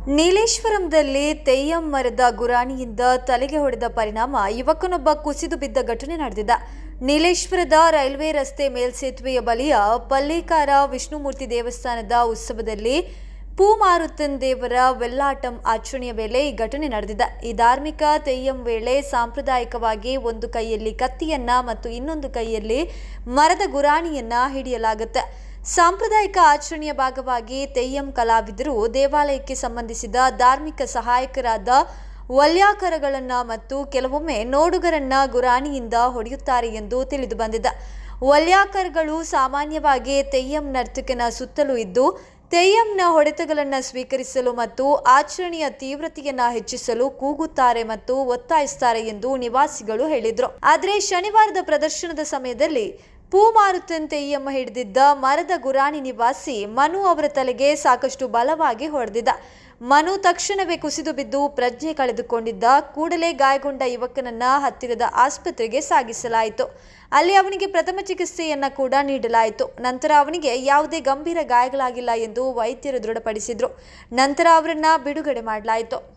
ನೀಲೇಶ್ವರಂದಲ್ಲಿ ತೆಯ್ಯಂ ಮರದ ಗುರಾಣಿಯಿಂದ ತಲೆಗೆ ಹೊಡೆದ ಪರಿಣಾಮ ಯುವಕನೊಬ್ಬ ಕುಸಿದು ಬಿದ್ದ ಘಟನೆ ನಡೆದಿದೆ. ನೀಲೇಶ್ವರದ ರೈಲ್ವೆ ರಸ್ತೆ ಮೇಲ್ಸೇತುವೆಯ ಬಳಿಯ ಪಲ್ಲೇಕಾರ ವಿಷ್ಣುಮೂರ್ತಿ ದೇವಸ್ಥಾನದ ಉತ್ಸವದಲ್ಲಿ ಪೂಮಾರುತನ್ ದೇವರ ವೆಲ್ಲಾಟಂ ಆಚರಣೆಯ ವೇಳೆ ಈ ಘಟನೆ ನಡೆದಿದೆ. ಈ ಧಾರ್ಮಿಕ ತೆಯ್ಯಂ ವೇಳೆ ಸಾಂಪ್ರದಾಯಿಕವಾಗಿ ಒಂದು ಕೈಯಲ್ಲಿ ಕತ್ತಿಯನ್ನ ಮತ್ತು ಇನ್ನೊಂದು ಕೈಯಲ್ಲಿ ಮರದ ಗುರಾಣಿಯನ್ನ ಹಿಡಿಯಲಾಗುತ್ತೆ. ಸಾಂಪ್ರದಾಯಿಕ ಆಚರಣೆಯ ಭಾಗವಾಗಿ ತೆಯ್ಯಂ ಕಲಾವಿದರು ದೇವಾಲಯಕ್ಕೆ ಸಂಬಂಧಿಸಿದ ಧಾರ್ಮಿಕ ಸಹಾಯಕರಾದ ವಲ್ಯಾಕರಗಳನ್ನ ಮತ್ತು ಕೆಲವೊಮ್ಮೆ ನೋಡುಗರನ್ನ ಗುರಾಣಿಯಿಂದ ಹೊಡೆಯುತ್ತಾರೆ ಎಂದು ತಿಳಿದು ಬಂದಿದೆ. ವಲ್ಯಾಕರಗಳು ಸಾಮಾನ್ಯವಾಗಿ ತೆಯ್ಯಂ ನರ್ತಕನ ಸುತ್ತಲೂ ಇದ್ದು ತೆಯ್ಯಂನ ಹೊಡೆತಗಳನ್ನು ಸ್ವೀಕರಿಸಲು ಮತ್ತು ಆಚರಣೆಯ ತೀವ್ರತೆಯನ್ನ ಹೆಚ್ಚಿಸಲು ಕೂಗುತ್ತಾರೆ ಮತ್ತು ಒತ್ತಾಯಿಸುತ್ತಾರೆ ಎಂದು ನಿವಾಸಿಗಳು ಹೇಳಿದರು. ಆದರೆ ಶನಿವಾರದ ಪ್ರದರ್ಶನದ ಸಮಯದಲ್ಲಿ ಪೂಮಾರುತನ್ ತೆಯ್ಯಂ ಹಿಡಿದಿದ್ದ ಮರದ ಗುರಾಣಿ ನಿವಾಸಿ ಮನು ಅವರ ತಲೆಗೆ ಸಾಕಷ್ಟು ಬಲವಾಗಿ ಹೊಡೆದಿದ್ದ. ಮನು ತಕ್ಷಣವೇ ಕುಸಿದು ಬಿದ್ದು ಪ್ರಜ್ಞೆ ಕಳೆದುಕೊಂಡಿದ್ದ. ಕೂಡಲೇ ಗಾಯಗೊಂಡ ಯುವಕನನ್ನ ಹತ್ತಿರದ ಆಸ್ಪತ್ರೆಗೆ ಸಾಗಿಸಲಾಯಿತು. ಅಲ್ಲಿ ಅವನಿಗೆ ಪ್ರಥಮ ಚಿಕಿತ್ಸೆಯನ್ನ ಕೂಡ ನೀಡಲಾಯಿತು. ನಂತರ ಅವನಿಗೆ ಯಾವುದೇ ಗಂಭೀರ ಗಾಯಗಳಾಗಿಲ್ಲ ಎಂದು ವೈದ್ಯರು ದೃಢಪಡಿಸಿದ್ರು. ನಂತರ ಅವರನ್ನ ಬಿಡುಗಡೆ ಮಾಡಲಾಯಿತು.